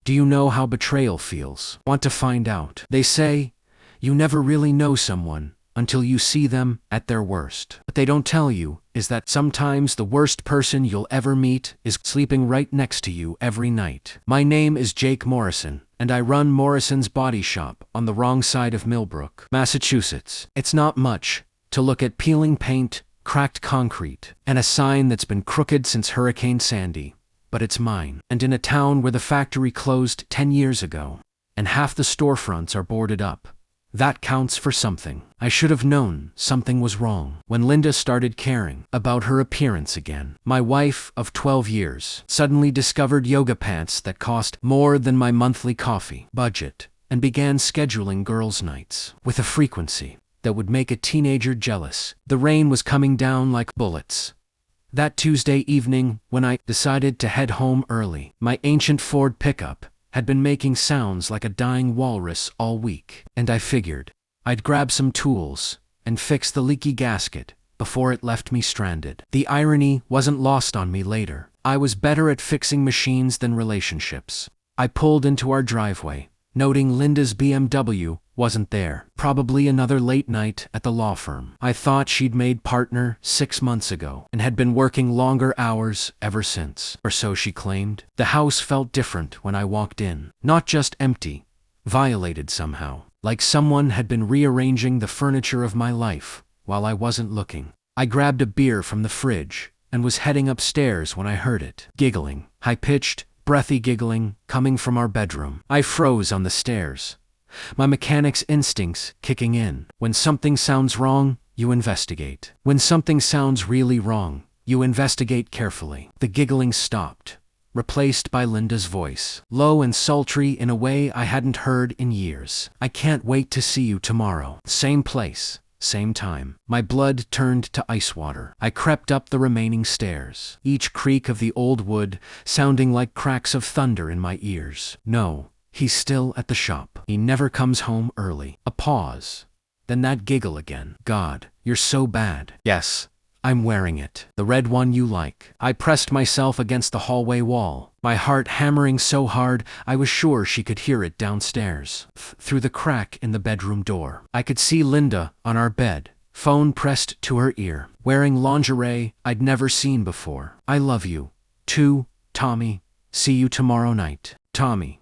Do you know how betrayal feels? Want to find out? They say, you never really know someone until you see them at their worst. What they don't tell you is that sometimes the worst person you'll ever meet is sleeping right next to you every night. My name is Jake Morrison, and I run Morrison's Body Shop on the wrong side of Millbrook, Massachusetts. It's not much to look at peeling paint, cracked concrete, and a sign that's been crooked since Hurricane Sandy. But it's mine. And in a town where the factory closed 10 years ago, and half the storefronts are boarded up, that counts for something. I should have known something was wrong when Linda started caring about her appearance again. My wife of 12 years suddenly discovered yoga pants that cost more than my monthly coffee budget and began scheduling girls' nights with a frequency that would make a teenager jealous. The rain was coming down like bullets. That Tuesday evening, when I decided to head home early, my ancient Ford pickup had been making sounds like a dying walrus all week, and I figured I'd grab some tools and fix the leaky gasket before it left me stranded. The irony wasn't lost on me later. I was better at fixing machines than relationships. I pulled into our driveway, noting Linda's BMW wasn't there. Probably another late night at the law firm. I thought she'd made partner 6 months ago and had been working longer hours ever since, or so she claimed. The house felt different when I walked in. Not just empty, violated somehow, like someone had been rearranging the furniture of my life while I wasn't looking. I grabbed a beer from the fridge and was heading upstairs when I heard it. Giggling, high-pitched, breathy giggling coming from our bedroom. I froze on the stairs, my mechanic's instincts kicking in. When something sounds wrong, you investigate. When something sounds really wrong, you investigate carefully. The giggling stopped, replaced by Linda's voice, low and sultry in a way I hadn't heard in years. I can't wait to see you tomorrow. Same place, same time. My blood turned to ice water. I crept up the remaining stairs, each creak of the old wood sounding like cracks of thunder in my ears. No. He's still at the shop. He never comes home early. A pause. Then that giggle again. God, you're so bad. Yes, I'm wearing it. The red one you like. I pressed myself against the hallway wall, my heart hammering so hard I was sure she could hear it downstairs. Through the crack in the bedroom door, I could see Linda on our bed, phone pressed to her ear, wearing lingerie I'd never seen before. I love you, too, Tommy. See you tomorrow night. Tommy.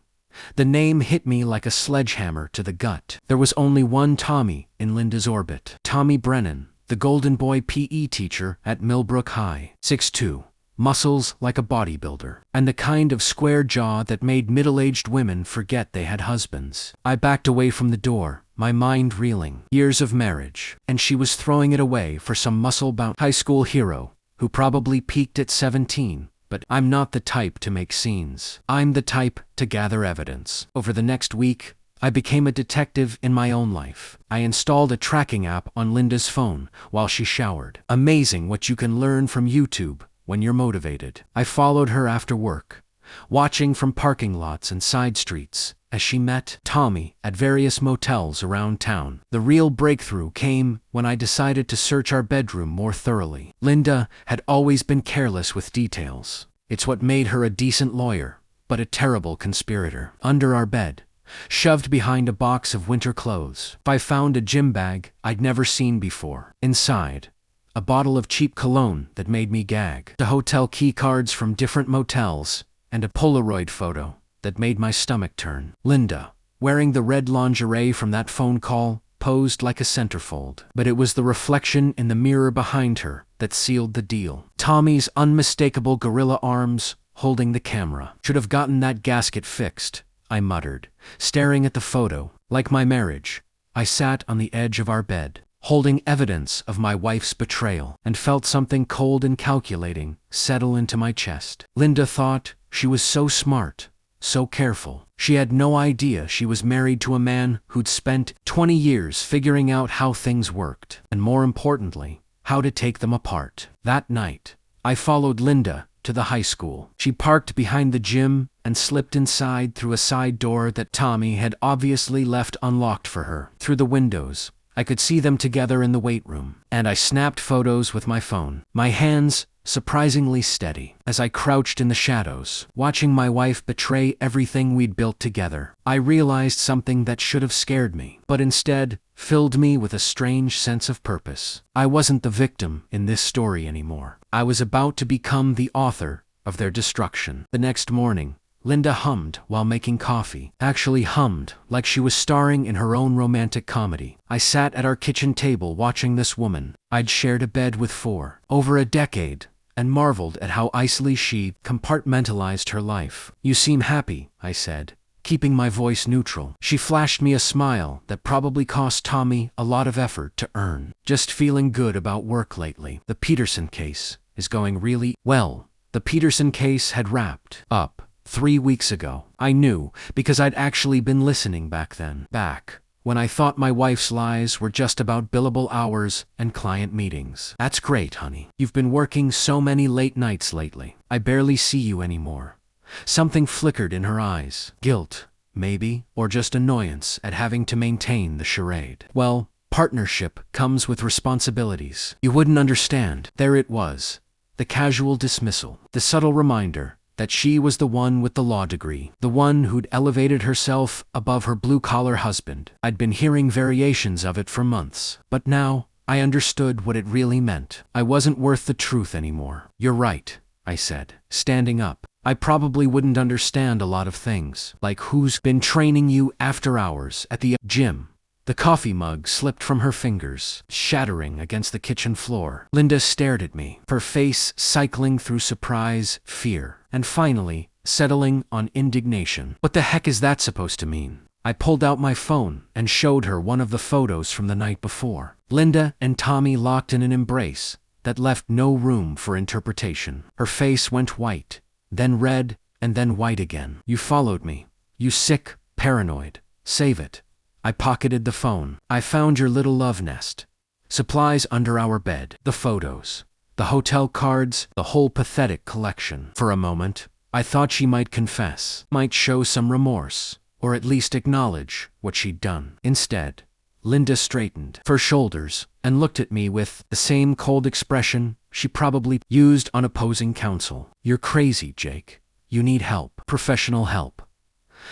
The name hit me like a sledgehammer to the gut. There was only one Tommy in Linda's orbit. Tommy Brennan, the golden boy PE teacher at Millbrook High. 6'2", muscles like a bodybuilder, and the kind of square jaw that made middle-aged women forget they had husbands. I backed away from the door, my mind reeling. Years of marriage, and she was throwing it away for some muscle-bound high school hero who probably peaked at 17. But I'm not the type to make scenes. I'm the type to gather evidence. Over the next week, I became a detective in my own life. I installed a tracking app on Linda's phone while she showered. Amazing what you can learn from YouTube when you're motivated. I followed her after work, watching from parking lots and side streets as she met Tommy at various motels around town. The real breakthrough came when I decided to search our bedroom more thoroughly. Linda had always been careless with details. It's what made her a decent lawyer, but a terrible conspirator. Under our bed, shoved behind a box of winter clothes, I found a gym bag I'd never seen before. Inside, a bottle of cheap cologne that made me gag, the hotel key cards from different motels, and a Polaroid photo that made my stomach turn. Linda, wearing the red lingerie from that phone call, posed like a centerfold. But it was the reflection in the mirror behind her that sealed the deal. Tommy's unmistakable gorilla arms holding the camera. Should have gotten that gasket fixed, I muttered, staring at the photo. Like my marriage, I sat on the edge of our bed, holding evidence of my wife's betrayal, and felt something cold and calculating settle into my chest. Linda thought she was so smart, so careful. She had no idea she was married to a man who'd spent 20 years figuring out how things worked, and more importantly, how to take them apart. That night, I followed Linda to the high school. She parked behind the gym and slipped inside through a side door that Tommy had obviously left unlocked for her. Through the windows, I could see them together in the weight room, and I snapped photos with my phone, my hands surprisingly steady, as I crouched in the shadows, watching my wife betray everything we'd built together. I realized something that should have scared me, but instead filled me with a strange sense of purpose. I wasn't the victim in this story anymore. I was about to become the author of their destruction. The next morning, Linda hummed while making coffee. Actually hummed like she was starring in her own romantic comedy. I sat at our kitchen table watching this woman I'd shared a bed with for over a decade, and marveled at how icily she compartmentalized her life. "You seem happy," I said, keeping my voice neutral. She flashed me a smile that probably cost Tommy a lot of effort to earn. "Just feeling good about work lately. The Peterson case is going really well." The Peterson case had wrapped up 3 weeks ago. I knew because I'd actually been listening back then. Back when I thought my wife's lies were just about billable hours and client meetings. "That's great, honey. You've been working so many late nights lately. I barely see you anymore." Something flickered in her eyes. Guilt, maybe, or just annoyance at having to maintain the charade. "Well, partnership comes with responsibilities. You wouldn't understand." There it was, the casual dismissal, the subtle reminder that she was the one with the law degree, the one who'd elevated herself above her blue-collar husband. I'd been hearing variations of it for months, but now I understood what it really meant. I wasn't worth the truth anymore. "You're right," I said, standing up. "I probably wouldn't understand a lot of things, like who's been training you after hours at the gym." The coffee mug slipped from her fingers, shattering against the kitchen floor. Linda stared at me, her face cycling through surprise, fear, and finally settling on indignation. "What the heck is that supposed to mean?" I pulled out my phone and showed her one of the photos from the night before. Linda and Tommy locked in an embrace that left no room for interpretation. Her face went white, then red, and then white again. "You followed me. You sick, paranoid. Save it." I pocketed the phone. "I found your little love nest. Supplies under our bed. The photos. The hotel cards. The whole pathetic collection." For a moment, I thought she might confess, might show some remorse, or at least acknowledge what she'd done. Instead, Linda straightened her shoulders and looked at me with the same cold expression she probably used on opposing counsel. "You're crazy, Jake. You need help. Professional help."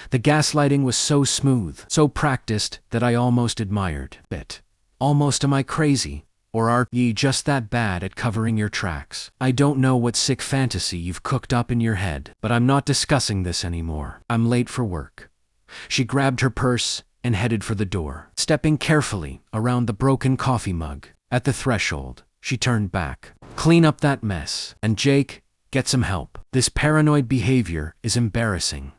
The gaslighting was so smooth, so practiced, that I almost admired it. Almost. Am I crazy? Or are ye just that bad at covering your tracks? I don't know what sick fantasy you've cooked up in your head, but I'm not discussing this anymore. I'm late for work. She grabbed her purse and headed for the door. Stepping carefully around the broken coffee mug, at the threshold, she turned back. "Clean up that mess. And Jake, get some help. This paranoid behavior is embarrassing."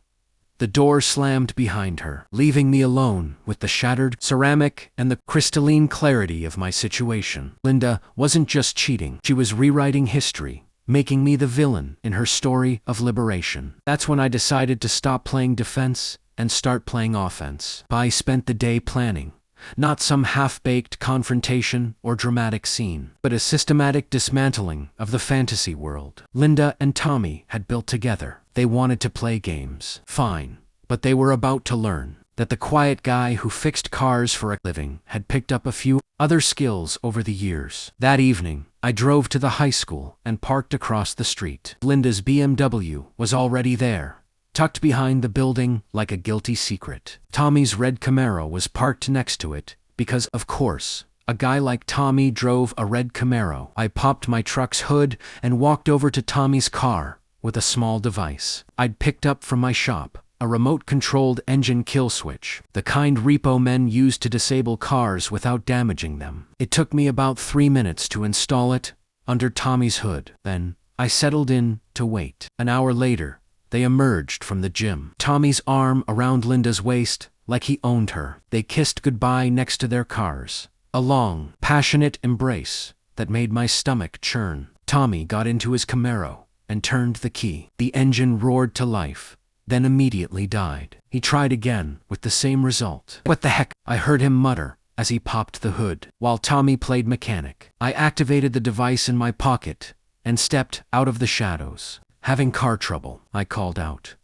The door slammed behind her, leaving me alone with the shattered ceramic and the crystalline clarity of my situation. Linda wasn't just cheating, she was rewriting history, making me the villain in her story of liberation. That's when I decided to stop playing defense and start playing offense. I spent the day planning, not some half-baked confrontation or dramatic scene, but a systematic dismantling of the fantasy world Linda and Tommy had built together. They wanted to play games. Fine. But they were about to learn that the quiet guy who fixed cars for a living had picked up a few other skills over the years. That evening, I drove to the high school and parked across the street. Linda's BMW was already there, tucked behind the building like a guilty secret. Tommy's red Camaro was parked next to it because, of course, a guy like Tommy drove a red Camaro. I popped my truck's hood and walked over to Tommy's car with a small device I'd picked up from my shop, a remote-controlled engine kill switch, the kind repo men use to disable cars without damaging them. It took me about 3 minutes to install it under Tommy's hood. Then, I settled in to wait. An hour later, they emerged from the gym, Tommy's arm around Linda's waist like he owned her. They kissed goodbye next to their cars, a long, passionate embrace that made my stomach churn. Tommy got into his Camaro and turned the key. The engine roared to life, then immediately died. He tried again, with the same result. "What the heck?" I heard him mutter as he popped the hood. While Tommy played mechanic, I activated the device in my pocket and stepped out of the shadows. "Having car trouble," I called out,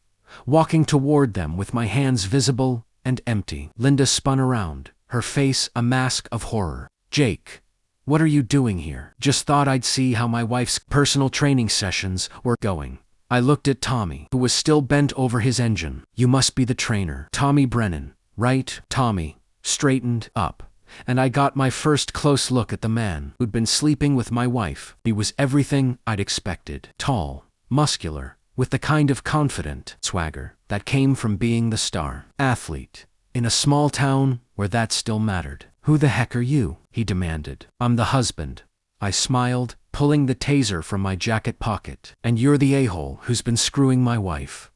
walking toward them with my hands visible and empty. Linda spun around, her face a mask of horror. "Jake, what are you doing here?" "Just thought I'd see how my wife's personal training sessions were going." I looked at Tommy, who was still bent over his engine. "You must be the trainer. Tommy Brennan, right?" Tommy straightened up, and I got my first close look at the man who'd been sleeping with my wife. He was everything I'd expected. Tall, muscular, with the kind of confident swagger that came from being the star athlete in a small town where that still mattered. "Who the heck are you?" he demanded. "I'm the husband." I smiled, pulling the taser from my jacket pocket. "And you're the a-hole who's been screwing my wife."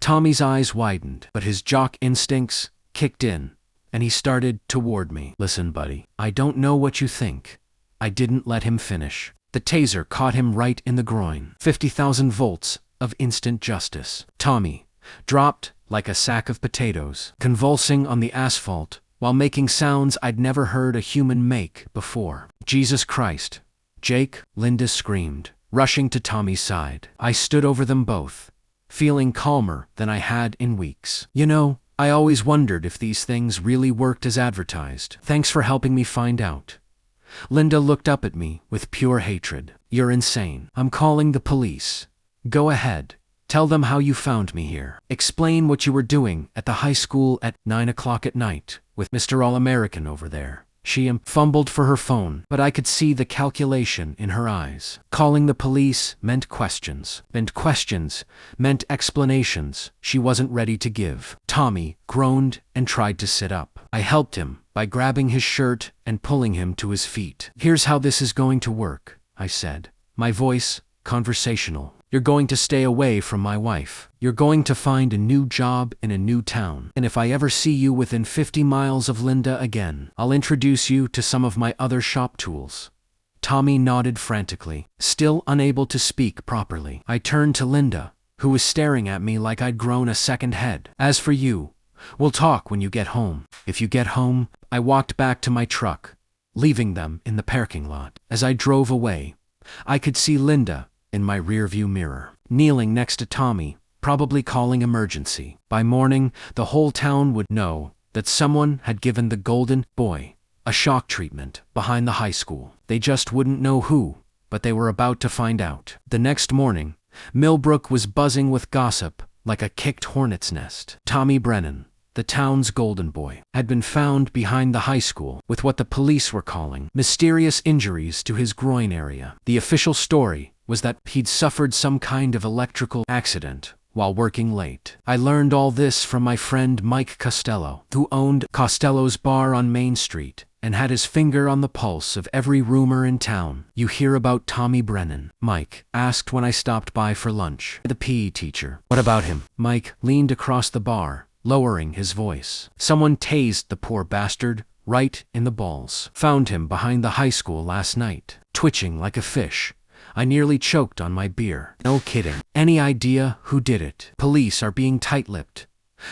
Tommy's eyes widened, but his jock instincts kicked in, and he started toward me. "Listen, buddy, I don't know what you think." I didn't let him finish. The taser caught him right in the groin. 50,000 volts of instant justice. Tommy dropped like a sack of potatoes, convulsing on the asphalt while making sounds I'd never heard a human make before. "Jesus Christ, Jake!" Linda screamed, rushing to Tommy's side. I stood over them both, feeling calmer than I had in weeks. "You know, I always wondered if these things really worked as advertised. Thanks for helping me find out." Linda looked up at me with pure hatred. "You're insane." "I'm calling the police." "Go ahead. Tell them how you found me here. Explain what you were doing at the high school at 9 o'clock at night with Mr. All-American over there." She fumbled for her phone, but I could see the calculation in her eyes. Calling the police meant questions, and questions meant explanations she wasn't ready to give. Tommy groaned and tried to sit up. I helped him by grabbing his shirt and pulling him to his feet. "Here's how this is going to work," I said, my voice conversational. "You're going to stay away from my wife. You're going to find a new job in a new town. And if I ever see you within 50 miles of Linda again, I'll introduce you to some of my other shop tools." Tommy nodded frantically, still unable to speak properly. I turned to Linda, who was staring at me like I'd grown a second head. "As for you, we'll talk when you get home." "If you get home." I walked back to my truck, leaving them in the parking lot. As I drove away, I could see Linda in my rearview mirror, kneeling next to Tommy, probably calling emergency. By morning, the whole town would know that someone had given the golden boy a shock treatment behind the high school. They just wouldn't know who, but they were about to find out. The next morning, Millbrook was buzzing with gossip like a kicked hornet's nest. Tommy Brennan, the town's golden boy, had been found behind the high school with what the police were calling mysterious injuries to his groin area. The official story was that he'd suffered some kind of electrical accident while working late. I learned all this from my friend Mike Costello, who owned Costello's Bar on Main Street and had his finger on the pulse of every rumor in town. "You hear about Tommy Brennan?" Mike asked when I stopped by for lunch. "The PE teacher. What about him?" Mike leaned across the bar, lowering his voice. "Someone tased the poor bastard right in the balls. Found him behind the high school last night, twitching like a fish. I nearly choked on my beer." "No kidding. Any idea who did it?" "Police are being tight-lipped,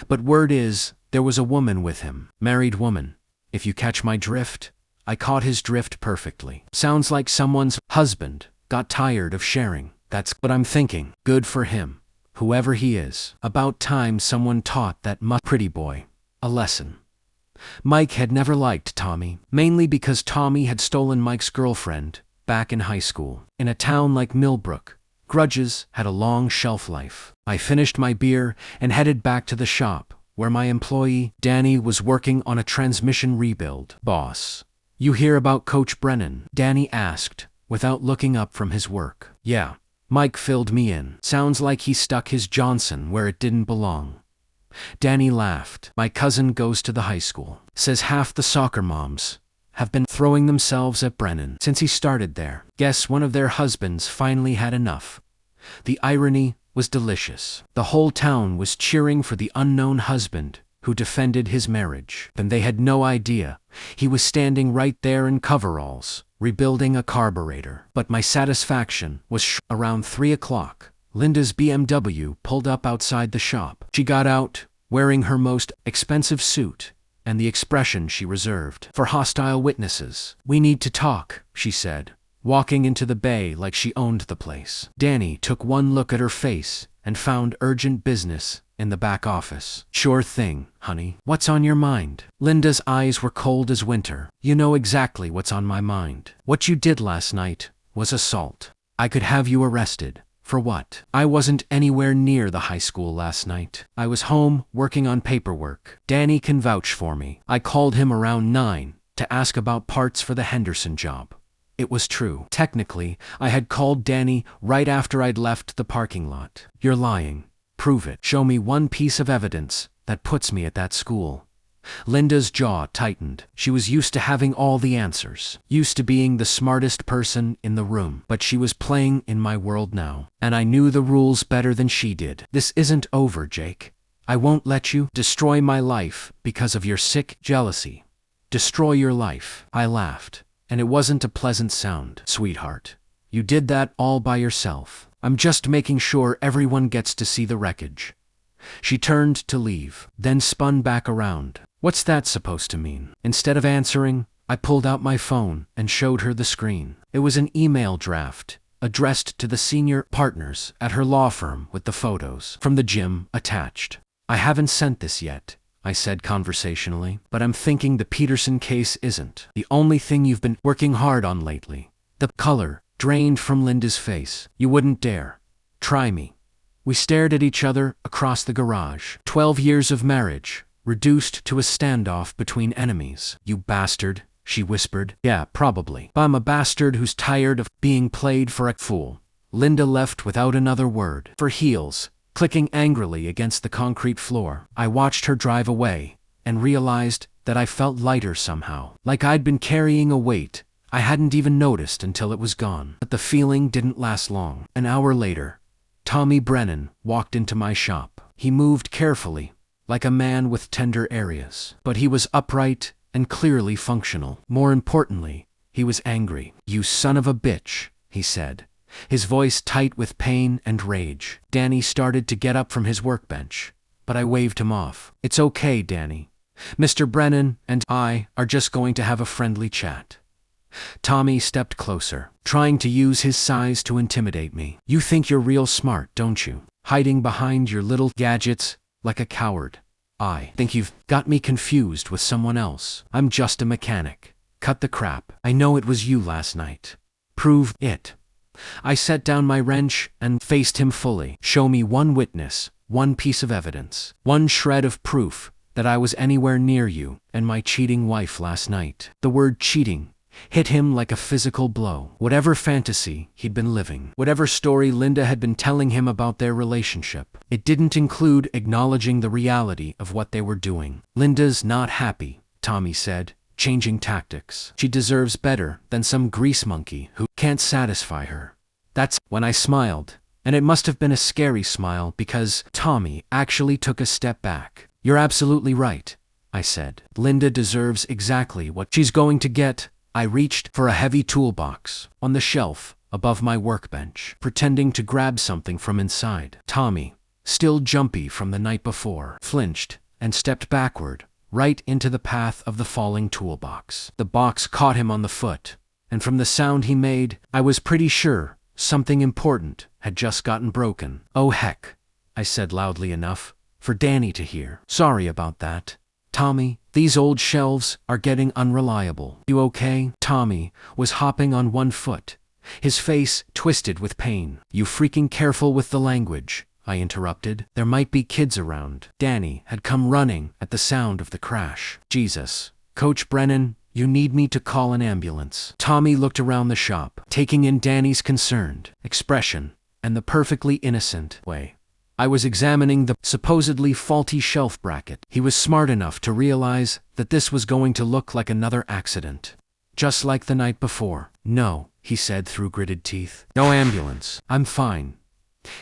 but word is there was a woman with him. Married woman, if you catch my drift." I caught his drift perfectly. "Sounds like someone's husband got tired of sharing. That's what I'm thinking. Good for him, whoever he is. About time someone taught that pretty boy a lesson." Mike had never liked Tommy, mainly because Tommy had stolen Mike's girlfriend back in high school. In a town like Millbrook, grudges had a long shelf life. I finished my beer and headed back to the shop, where my employee, Danny, was working on a transmission rebuild. "Boss, you hear about Coach Brennan?" Danny asked, without looking up from his work. "Yeah." Mike filled me in. "Sounds like he stuck his Johnson where it didn't belong." Danny laughed. "My cousin goes to the high school. Says half the soccer moms have been throwing themselves at Brennan since he started there. Guess one of their husbands finally had enough." The irony was delicious. The whole town was cheering for the unknown husband who defended his marriage, and they had no idea he was standing right there in coveralls, rebuilding a carburetor. But my satisfaction was around 3 o'clock. Linda's BMW pulled up outside the shop. She got out, wearing her most expensive suit and the expression she reserved for hostile witnesses. "We need to talk," she said, walking into the bay like she owned the place. Danny took one look at her face and found urgent business in the back office. Sure thing, honey. What's on your mind? Linda's eyes were cold as winter. You know exactly what's on my mind. What you did last night was assault. I could have you arrested. For what? I wasn't anywhere near the high school last night. I was home working on paperwork. Danny can vouch for me. I called him around 9 to ask about parts for the Henderson job. It was true. Technically, I had called Danny right after I'd left the parking lot. You're lying. Prove it. Show me one piece of evidence that puts me at that school. Linda's jaw tightened. She was used to having all the answers, used to being the smartest person in the room. But she was playing in my world now, and I knew the rules better than she did. This isn't over, Jake. I won't let you destroy my life because of your sick jealousy. Destroy your life. I laughed, and it wasn't a pleasant sound. Sweetheart, you did that all by yourself. I'm just making sure everyone gets to see the wreckage. She turned to leave, then spun back around. What's that supposed to mean? Instead of answering, I pulled out my phone and showed her the screen. It was an email draft, addressed to the senior partners at her law firm with the photos from the gym attached. I haven't sent this yet, I said conversationally, but I'm thinking the Peterson case isn't the only thing you've been working hard on lately. The color drained from Linda's face. You wouldn't dare. Try me. We stared at each other across the garage. 12 years of marriage, reduced to a standoff between enemies. You bastard, she whispered. Yeah, probably. I'm a bastard who's tired of being played for a fool. Linda left without another word. For heels, clicking angrily against the concrete floor. I watched her drive away, and realized that I felt lighter somehow. Like I'd been carrying a weight I hadn't even noticed until it was gone. But the feeling didn't last long. An hour later, Tommy Brennan walked into my shop. He moved carefully, like a man with tender areas. But he was upright and clearly functional. More importantly, he was angry. You son of a bitch, he said, his voice tight with pain and rage. Danny started to get up from his workbench, but I waved him off. It's okay, Danny. Mr. Brennan and I are just going to have a friendly chat. Tommy stepped closer, trying to use his size to intimidate me. You think you're real smart, don't you? Hiding behind your little gadgets like a coward. I think you've got me confused with someone else. I'm just a mechanic. Cut the crap. I know it was you last night. Prove it. I set down my wrench and faced him fully. Show me one witness, one piece of evidence, one shred of proof that I was anywhere near you and my cheating wife last night. The word cheating hit him like a physical blow. Whatever fantasy he'd been living, whatever story Linda had been telling him about their relationship, it didn't include acknowledging the reality of what they were doing. Linda's not happy, Tommy said, changing tactics. She deserves better than some grease monkey who can't satisfy her. That's when I smiled, and it must have been a scary smile because Tommy actually took a step back. You're absolutely right, I said. Linda deserves exactly what she's going to get. I reached for a heavy toolbox on the shelf above my workbench, pretending to grab something from inside. Tommy, still jumpy from the night before, flinched and stepped backward, right into the path of the falling toolbox. The box caught him on the foot, and from the sound he made, I was pretty sure something important had just gotten broken. Oh heck, I said loudly enough for Danny to hear. Sorry about that. Tommy, these old shelves are getting unreliable. You okay? Tommy was hopping on one foot, his face twisted with pain. You freaking careful with the language, I interrupted. There might be kids around. Danny had come running at the sound of the crash. Jesus, Coach Brennan, you need me to call an ambulance. Tommy looked around the shop, taking in Danny's concerned expression and the perfectly innocent way I was examining the supposedly faulty shelf bracket. He was smart enough to realize that this was going to look like another accident, just like the night before. No, he said through gritted teeth. No ambulance. I'm fine.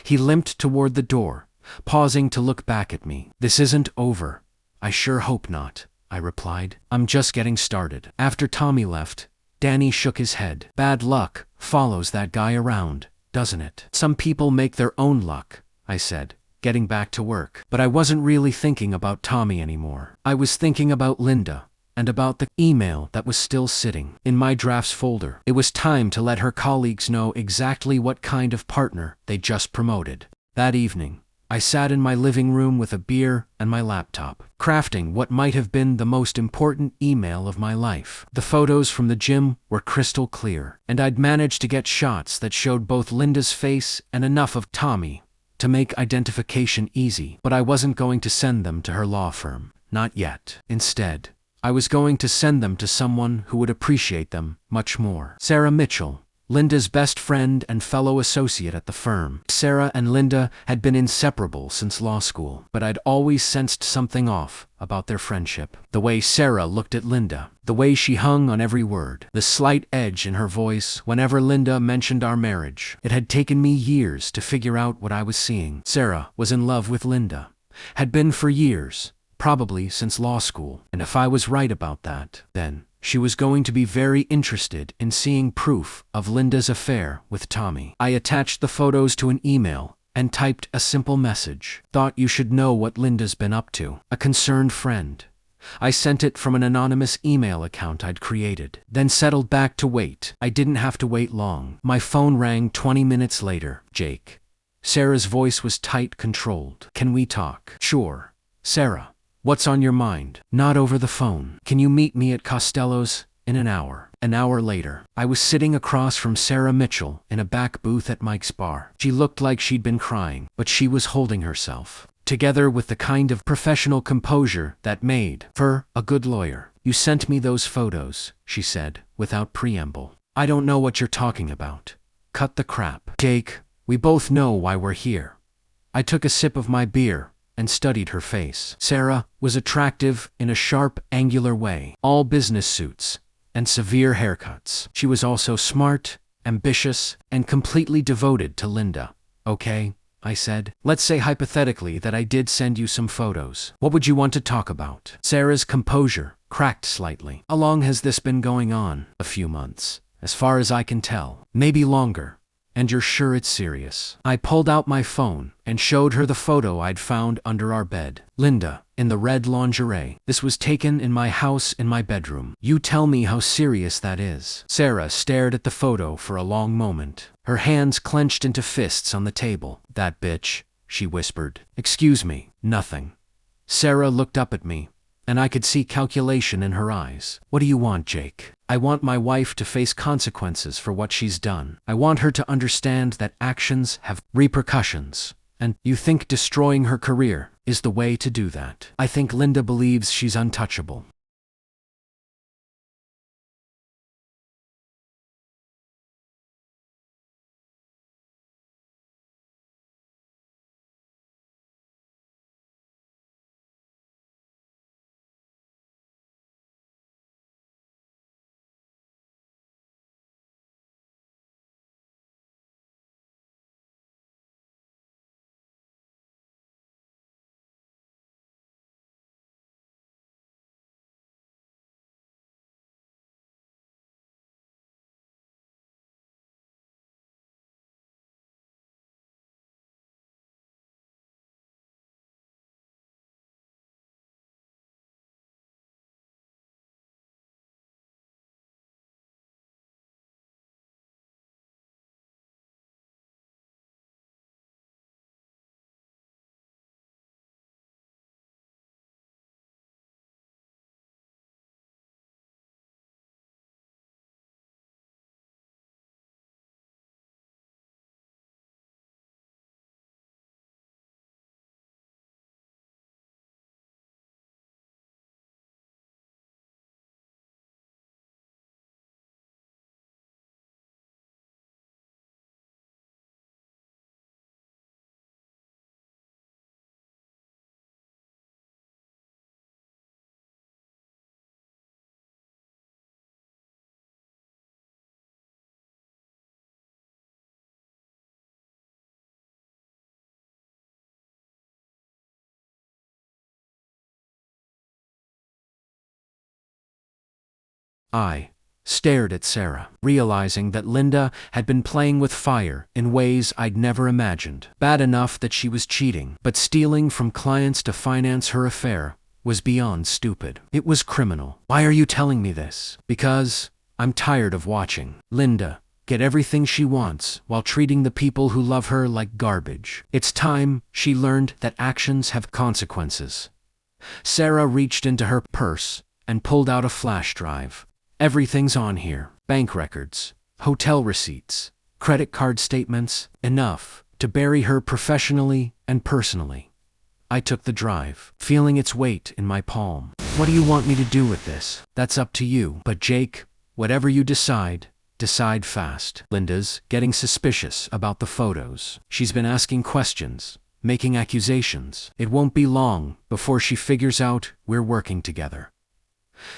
He limped toward the door, pausing to look back at me. This isn't over. I sure hope not, I replied. I'm just getting started. After Tommy left, Danny shook his head. Bad luck follows that guy around, doesn't it? Some people make their own luck, I said, getting back to work. But I wasn't really thinking about Tommy anymore. I was thinking about Linda, and about the email that was still sitting in my drafts folder. It was time to let her colleagues know exactly what kind of partner they just promoted. That evening, I sat in my living room with a beer and my laptop, crafting what might have been the most important email of my life. The photos from the gym were crystal clear, and I'd managed to get shots that showed both Linda's face and enough of Tommy to make identification easy. But I wasn't going to send them to her law firm. Not yet. Instead, I was going to send them to someone who would appreciate them much more. Sarah Mitchell, Linda's best friend and fellow associate at the firm. Sarah and Linda had been inseparable since law school, but I'd always sensed something off about their friendship. The way Sarah looked at Linda, the way she hung on every word, the slight edge in her voice whenever Linda mentioned our marriage. It had taken me years to figure out what I was seeing. Sarah was in love with Linda, had been for years, probably since law school, and if I was right about that, then she was going to be very interested in seeing proof of Linda's affair with Tommy. I attached the photos to an email and typed a simple message. Thought you should know what Linda's been up to. A concerned friend. I sent it from an anonymous email account I'd created, then settled back to wait. I didn't have to wait long. My phone rang 20 minutes later. Jake. Sarah's voice was tight, controlled. Can we talk? Sure. Sarah. What's on your mind? Not over the phone. Can you meet me at Costello's in an hour? An hour later, I was sitting across from Sarah Mitchell in a back booth at Mike's bar. She looked like she'd been crying, but she was holding herself together with the kind of professional composure that made for a good lawyer. You sent me those photos, she said, without preamble. I don't know what you're talking about. Cut the crap. Jake, we both know why we're here. I took a sip of my beer and studied her face. Sarah was attractive in a sharp, angular way, all business suits and severe haircuts. She was also smart, ambitious, and completely devoted to Linda. Okay, I said. Let's say hypothetically that I did send you some photos. What would you want to talk about? Sarah's composure cracked slightly. How long has this been going on? A few months, as far as I can tell. Maybe longer. And you're sure it's serious? I pulled out my phone and showed her the photo I'd found under our bed. Linda, in the red lingerie. This was taken in my house in my bedroom. You tell me how serious that is. Sarah stared at the photo for a long moment, her hands clenched into fists on the table. That bitch, she whispered. Excuse me. Nothing. Sarah looked up at me, and I could see calculation in her eyes. What do you want, Jake? I want my wife to face consequences for what she's done. I want her to understand that actions have repercussions. And you think destroying her career is the way to do that? I think Linda believes she's untouchable. I stared at Sarah, realizing that Linda had been playing with fire in ways I'd never imagined. Bad enough that she was cheating, but stealing from clients to finance her affair was beyond stupid. It was criminal. Why are you telling me this? Because I'm tired of watching Linda get everything she wants while treating the people who love her like garbage. It's time she learned that actions have consequences. Sarah reached into her purse and pulled out a flash drive. Everything's on here. Bank records, hotel receipts, credit card statements, enough to bury her professionally and personally. I took the drive, feeling its weight in my palm. What do you want me to do with this? That's up to you. But Jake, whatever you decide fast. Linda's getting suspicious about the photos. She's been asking questions, making accusations. It won't be long before she figures out we're working together.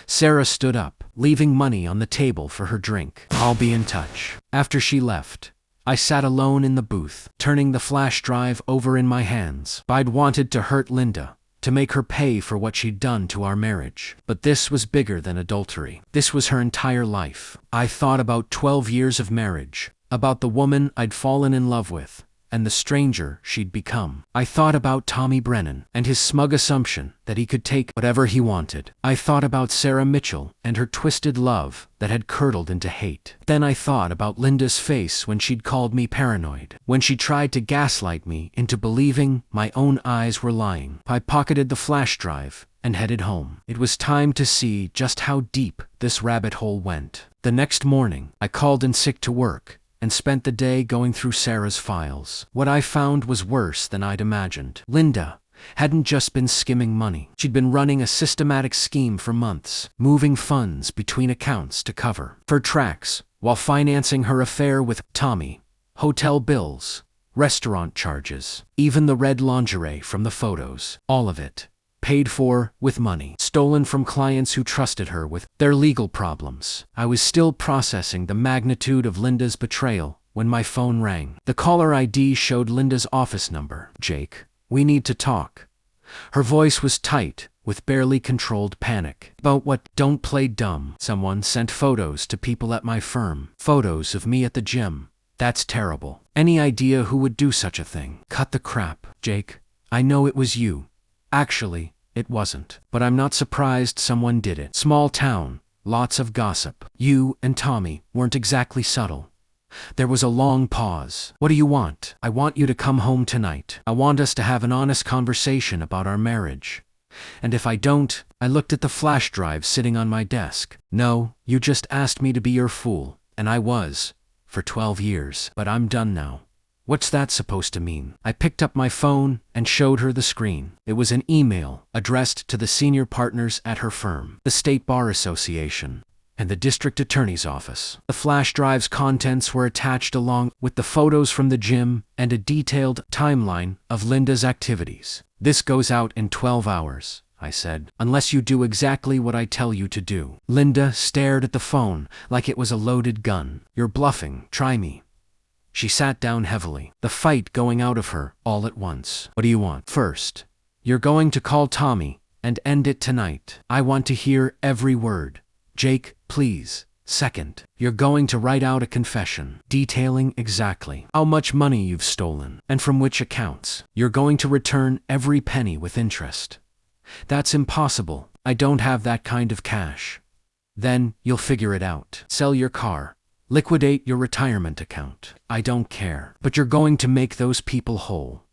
Sarah stood up, leaving money on the table for her drink. I'll be in touch. After she left, I sat alone in the booth, turning the flash drive over in my hands. I'd wanted to hurt Linda, to make her pay for what she'd done to our marriage. But this was bigger than adultery. This was her entire life. I thought about 12 years of marriage, about the woman I'd fallen in love with, and the stranger she'd become. I thought about Tommy Brennan and his smug assumption that he could take whatever he wanted. I thought about Sarah Mitchell and her twisted love that had curdled into hate. Then I thought about Linda's face when she'd called me paranoid, when she tried to gaslight me into believing my own eyes were lying. I pocketed the flash drive and headed home. It was time to see just how deep this rabbit hole went. The next morning, I called in sick to work and spent the day going through Sarah's files. What I found was worse than I'd imagined. Linda hadn't just been skimming money. She'd been running a systematic scheme for months, moving funds between accounts to cover for tracks while financing her affair with Tommy, hotel bills, restaurant charges, even the red lingerie from the photos. All of it paid for with money stolen from clients who trusted her with their legal problems. I was still processing the magnitude of Linda's betrayal when my phone rang. The caller ID showed Linda's office number. Jake, we need to talk. Her voice was tight, with barely controlled panic. About what? Don't play dumb. Someone sent photos to people at my firm. Photos of me at the gym. That's terrible. Any idea who would do such a thing? Cut the crap. Jake, I know it was you. Actually, it wasn't. But I'm not surprised someone did it. Small town, lots of gossip. You and Tommy weren't exactly subtle. There was a long pause. What do you want? I want you to come home tonight. I want us to have an honest conversation about our marriage. And if I don't, I looked at the flash drive sitting on my desk. No, you just asked me to be your fool, and I was, for 12 years. But I'm done now. What's that supposed to mean? I picked up my phone and showed her the screen. It was an email addressed to the senior partners at her firm, the State Bar Association, and the district attorney's office. The flash drive's contents were attached along with the photos from the gym and a detailed timeline of Linda's activities. This goes out in 12 hours, I said, unless you do exactly what I tell you to do. Linda stared at the phone like it was a loaded gun. You're bluffing. Try me. She sat down heavily, the fight going out of her all at once. What do you want? First, you're going to call Tommy and end it tonight. I want to hear every word. Jake, please. Second, you're going to write out a confession, detailing exactly how much money you've stolen and from which accounts. You're going to return every penny with interest. That's impossible. I don't have that kind of cash. Then you'll figure it out. Sell your car. Liquidate your retirement account. I don't care. But you're going to make those people whole.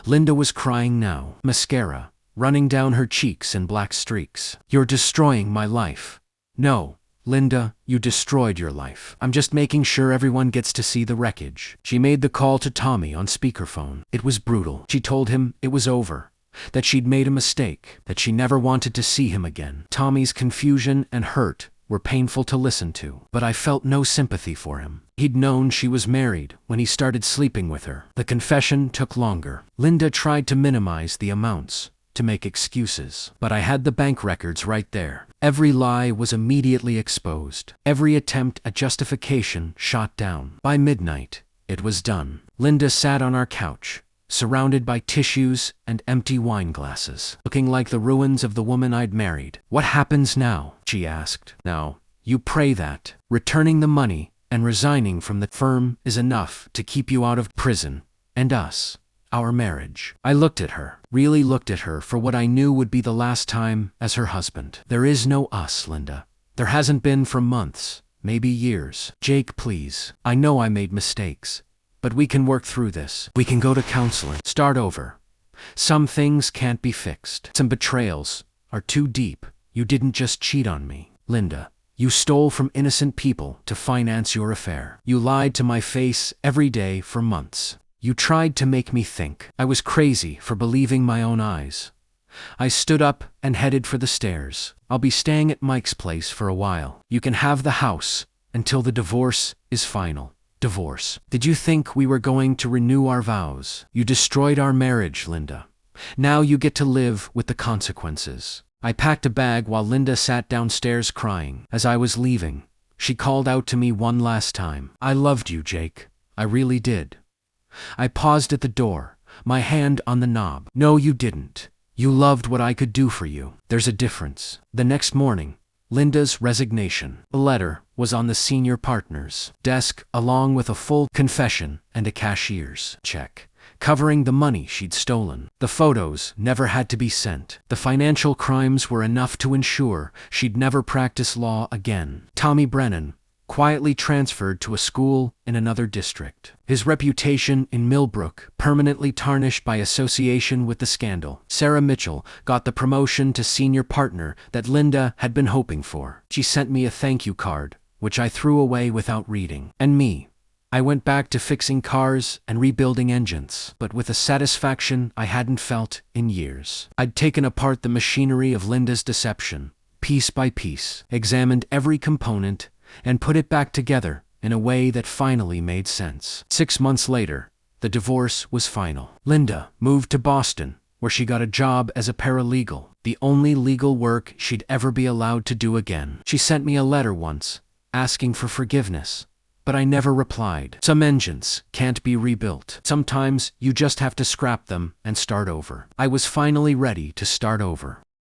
Linda was crying now, mascara running down her cheeks in black streaks. You're destroying my life. No, Linda, you destroyed your life. I'm just making sure everyone gets to see the wreckage. She made the call to Tommy on speakerphone. It was brutal. She told him it was over, that she'd made a mistake, that she never wanted to see him again. Tommy's confusion and hurt were painful to listen to, but I felt no sympathy for him. He'd known she was married when he started sleeping with her. The confession took longer. Linda tried to minimize the amounts, to make excuses, but I had the bank records right there. Every lie was immediately exposed. Every attempt at justification shot down. By midnight, it was done. Linda sat on our couch, surrounded by tissues and empty wine glasses, looking like the ruins of the woman I'd married. What happens now? She asked. Now, you pray that returning the money and resigning from the firm is enough to keep you out of prison, and us, our marriage. I looked at her, really looked at her for what I knew would be the last time as her husband. There is no us, Linda. There hasn't been for months. maybe years. Jake, please. I know I made mistakes, but we can work through this. We can go to counseling. Start over. Some things can't be fixed. Some betrayals are too deep. You didn't just cheat on me, Linda. You stole from innocent people to finance your affair. You lied to my face every day for months. You tried to make me think I was crazy for believing my own eyes. I stood up and headed for the stairs. I'll be staying at Mike's place for a while. You can have the house until the divorce is final. Divorce. Did you think we were going to renew our vows? You destroyed our marriage, Linda. Now you get to live with the consequences. I packed a bag while Linda sat downstairs crying. As I was leaving, she called out to me one last time. I loved you, Jake. I really did. I paused at the door, my hand on the knob. No, you didn't. You loved what I could do for you. There's a difference. The next morning, Linda's resignation. The letter was on the senior partner's desk, along with a full confession and a cashier's check, covering the money she'd stolen. The photos never had to be sent. The financial crimes were enough to ensure she'd never practice law again. Tommy Brennan quietly transferred to a school in another district. His reputation in Millbrook permanently tarnished by association with the scandal. Sarah Mitchell got the promotion to senior partner that Linda had been hoping for. She sent me a thank you card, which I threw away without reading. And me, I went back to fixing cars and rebuilding engines, but with a satisfaction I hadn't felt in years. I'd taken apart the machinery of Linda's deception, piece by piece, examined every component, and put it back together in a way that finally made sense. 6 months later, the divorce was final. Linda moved to Boston, where she got a job as a paralegal, the only legal work she'd ever be allowed to do again. She sent me a letter once, asking for forgiveness, but I never replied. Some engines can't be rebuilt. Sometimes you just have to scrap them and start over. I was finally ready to start over.